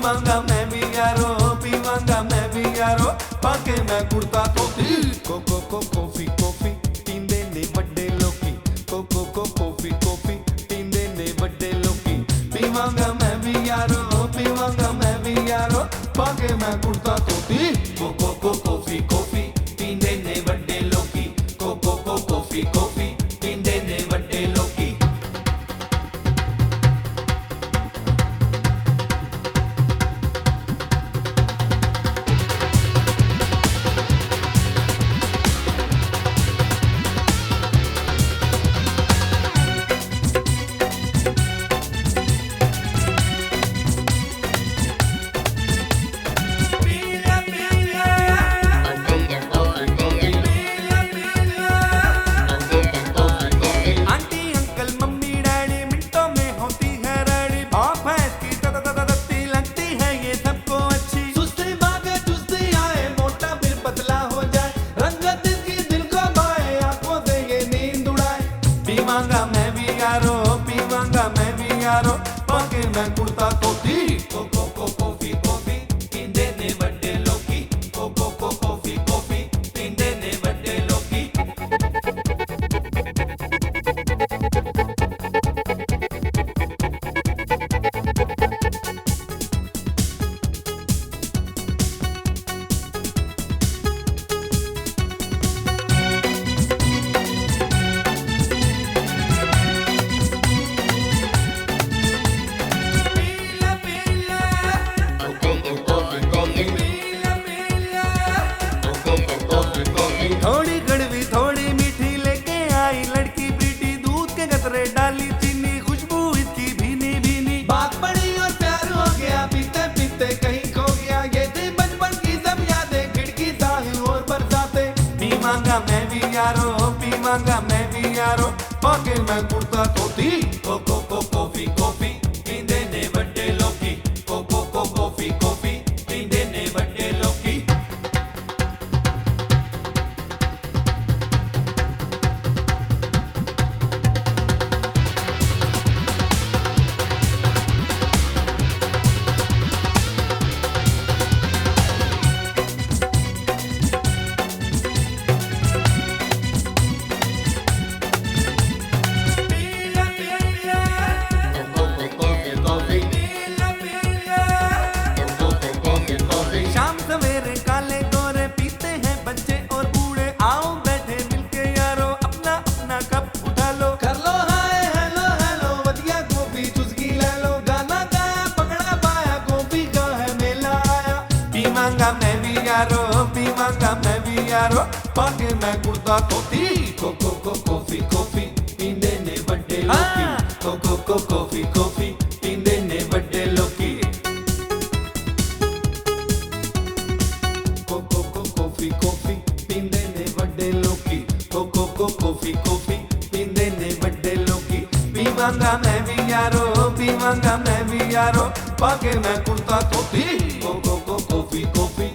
पीवांगा मैं भी यारो, पीवांगा मैं भी यारो, पाके मैं कुर्ता धोती। कोको को कॉफी कॉफी पींदे ने वड्डे लोकी, कोको को कॉफी कॉफी पींदे ने वड्डे लोकी। पीवांगा मैं भी यारो, पीवांगा मैं भी यारो, पाके मैं कुर्ता धोती। कोको को कॉफी कॉफी पींदे ने वड्डे लोकी, कोको को कॉफी कॉफी पींदे ने वड्डे लोकी। पीवांगा मैं भी यारो, पीवांगा मैं भी यारो, पाके मैं कुर्ता धोती। कोको को कॉफी कॉफी पींदे ने वड्डे लोकी, कोको को कॉफी कॉफी पींदे ने वड्डे लोकी। थोड़ी कड़वी थोड़ी मीठी लेके आई लड़की प्रीति, दूध के कतरे डाली चीनी, खुशबू इसकी भीनी भीनी। बात पड़ी और प्यार हो गया, पीते पीते कहीं खो गया। ये थी बचपन की सब यादें, खिड़की साहिल और बरसाते। पीवांगा मैं भी यारो, पीवांगा मैं भी यारो, पाके मैं कुर्ता धोती। कोको को कॉफी कॉफी पींदे ने वड्डे लोकी, कोको को कॉफी कॉफी पींदे ने वड्डे लोकी। शाम सवेरे काले गोरे पीते हैं बच्चे और बूढ़े, आओ बैठे मिलके यारो, अपना अपना कप उठा लो, कर लो हाय हेलो हेलो, वधिया कॉफी चुस्की ले लो। गाना गाया पकड़ा पाया, कॉफी का है मेला आया। पीवांगा मैं भी यारो, पीवांगा मैं भी यारो, पाके मैं कुर्ता धोती। कोको को कॉफी कॉफी पींदे ने वड्डे लोकी, कोको को कॉफी कॉफी पींदे ने वड्डे लोकी। कोको को कॉफी कॉफी पींदे ने वड्डे लोकी, कोको को कॉफी कॉफी पींदे ने वड्डे लोकी। पीवांगा मैं भी यारो, पीवांगा मैं भी यारो, पाके मैं कुर्ता धोती। कोको को कॉफी कॉफी